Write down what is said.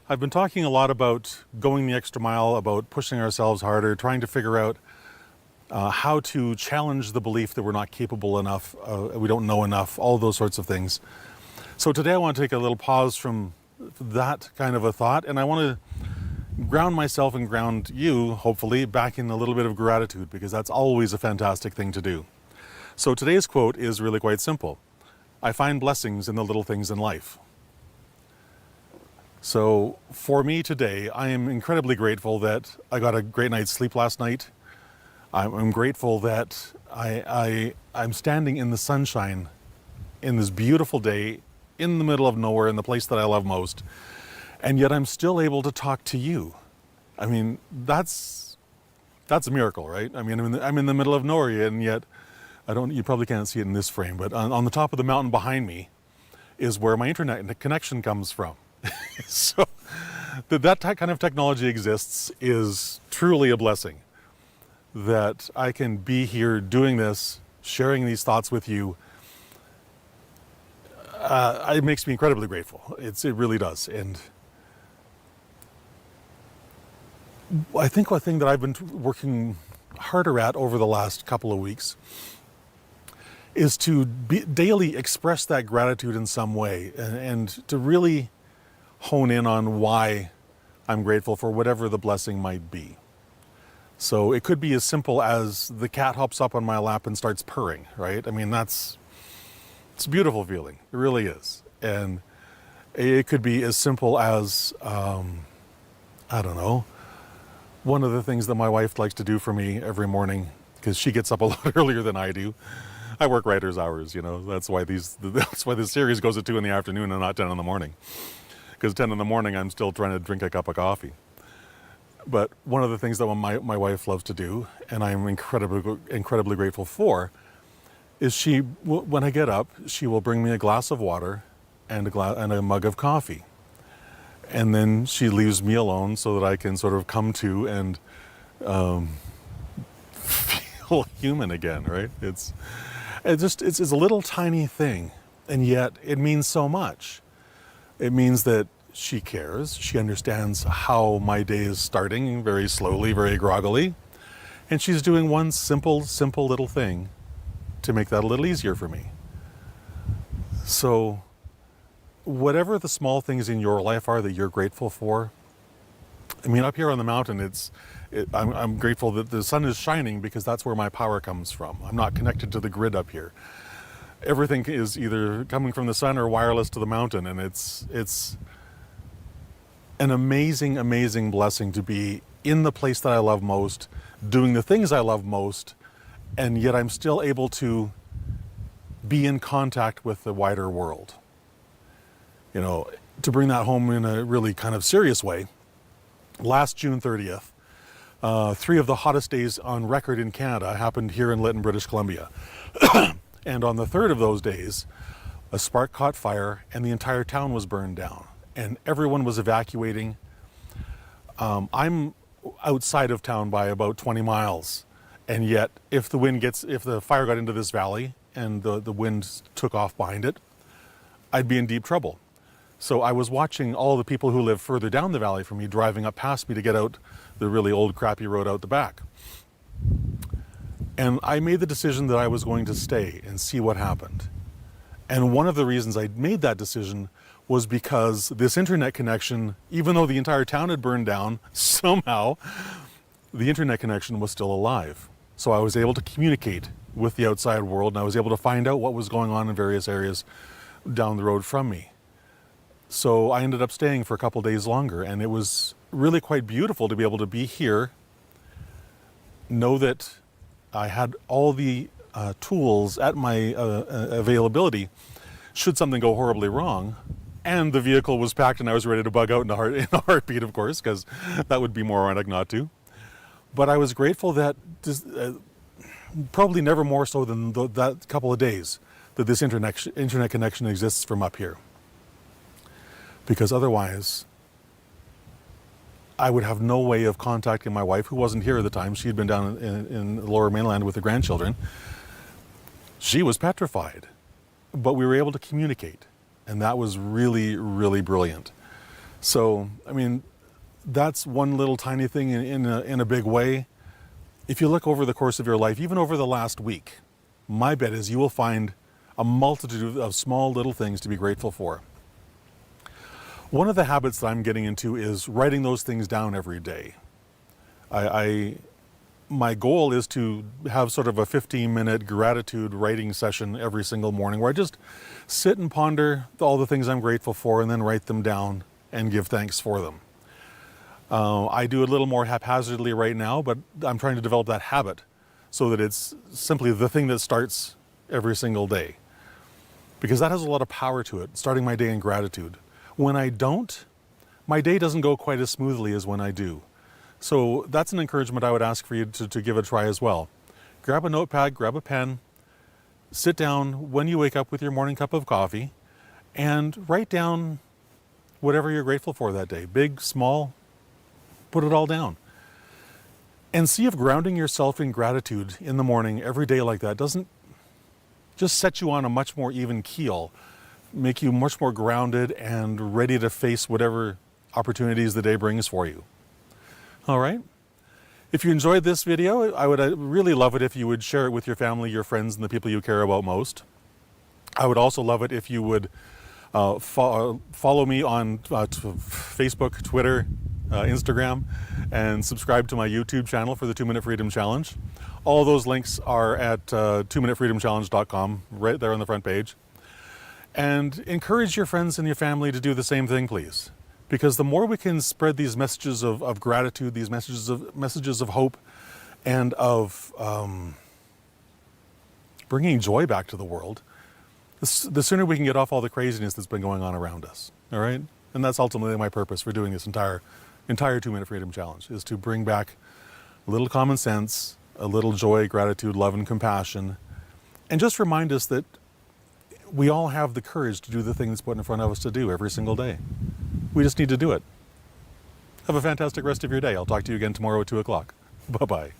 I've been talking a lot about going the extra mile, about pushing ourselves harder, trying to figure out how to challenge the belief that we're not capable enough, we don't know enough, all those sorts of things. So today I want to take a little pause from that kind of a thought, and I want to ground myself and ground you, hopefully, back in a little bit of gratitude, because that's always a fantastic thing to do. So today's quote is really quite simple. I find blessings in the little things in life. So for me today, I am incredibly grateful that I got a great night's sleep last night. I'm grateful that I'm standing in the sunshine in this beautiful day in the middle of nowhere in the place that I love most, and yet I'm still able to talk to you. I mean, that's a miracle, right? I mean, I'm in the middle of nowhere, and yet you probably can't see it in this frame, but on the top of the mountain behind me is where my internet connection comes from. So that kind of technology exists is truly a blessing. That I can be here doing this, sharing these thoughts with you, it makes me incredibly grateful. It really does. And I think one thing that I've been working harder at over the last couple of weeks is to daily express that gratitude in some way, and to really hone in on why I'm grateful for whatever the blessing might be. So it could be as simple as the cat hops up on my lap and starts purring, right? I mean, it's a beautiful feeling. It really is. And it could be as simple as, I don't know, one of the things that my wife likes to do for me every morning, because she gets up a lot earlier than I do. I work writer's hours, you know. That's why this series goes at 2 in the afternoon and not 10 in the morning. Because 10 in the morning, I'm still trying to drink a cup of coffee. But one of the things that my wife loves to do, and I'm incredibly grateful for, is when I get up, she will bring me a glass of water and a mug of coffee. And then she leaves me alone so that I can sort of come to and feel human again, right? It's a little tiny thing, and yet it means so much. It means that she cares. She understands how my day is starting, very slowly, very groggily. And she's doing one simple little thing to make that a little easier for me. So whatever the small things in your life are that you're grateful for, I mean, up here on the mountain, I'm grateful that the sun is shining, because that's where my power comes from. I'm not connected to the grid up here. Everything is either coming from the sun or wireless to the mountain, and it's an amazing blessing to be in the place that I love most, doing the things I love most, and yet I'm still able to be in contact with the wider world. You know, to bring that home in a really kind of serious way, last June 30th, 3 of the hottest days on record in Canada happened here in Lytton, British Columbia. And on the 3rd of those days, a spark caught fire and the entire town was burned down, and everyone was evacuating. I'm outside of town by about 20 miles, and yet if the fire got into this valley and the wind took off behind it, I'd be in deep trouble. So I was watching all the people who live further down the valley from me driving up past me to get out the really old crappy road out the back. And I made the decision that I was going to stay and see what happened. And one of the reasons I made that decision was because this internet connection, even though the entire town had burned down, somehow the internet connection was still alive. So I was able to communicate with the outside world, and I was able to find out what was going on in various areas down the road from me. So I ended up staying for a couple days longer, and it was really quite beautiful to be able to be here, know that I had all the tools at my availability should something go horribly wrong, and the vehicle was packed and I was ready to bug out in a heartbeat, of course, because that would be moronic not to. But I was grateful that, probably never more so than that couple of days, that this internet connection exists from up here. Because otherwise, I would have no way of contacting my wife, who wasn't here at the time. She had been down in the Lower Mainland with the grandchildren. She was petrified, but we were able to communicate, and that was really, really brilliant. So, I mean, that's one little tiny thing in a big way. If you look over the course of your life, even over the last week, my bet is you will find a multitude of small little things to be grateful for. One of the habits that I'm getting into is writing those things down every day. My goal is to have sort of a 15-minute gratitude writing session every single morning where I just sit and ponder all the things I'm grateful for and then write them down and give thanks for them. I do it a little more haphazardly right now, but I'm trying to develop that habit so that it's simply the thing that starts every single day. Because that has a lot of power to it, starting my day in gratitude. When I don't, my day doesn't go quite as smoothly as when I do. So that's an encouragement I would ask for you to give it a try as well. Grab a notepad, grab a pen, sit down when you wake up with your morning cup of coffee, and write down whatever you're grateful for that day. Big, small, put it all down. And see if grounding yourself in gratitude in the morning every day like that doesn't just set you on a much more even keel, make you much more grounded and ready to face whatever opportunities the day brings for you. All right? If you enjoyed this video, I would really love it if you would share it with your family, your friends, and the people you care about most. I would also love it if you would follow me on Facebook, Twitter, Instagram, and subscribe to my YouTube channel for the 2 Minute Freedom Challenge. All those links are at 2minutefreedomchallenge.com, right there on the front page. And encourage your friends and your family to do the same thing, please. Because the more we can spread these messages of gratitude, these messages of hope, and of bringing joy back to the world, the sooner we can get off all the craziness that's been going on around us. All right? And that's ultimately my purpose for doing this entire 2 Minute Freedom Challenge, is to bring back a little common sense, a little joy, gratitude, love, and compassion, and just remind us that we all have the courage to do the thing that's put in front of us to do every single day. We just need to do it. Have a fantastic rest of your day. I'll talk to you again tomorrow at 2 o'clock. Bye-bye.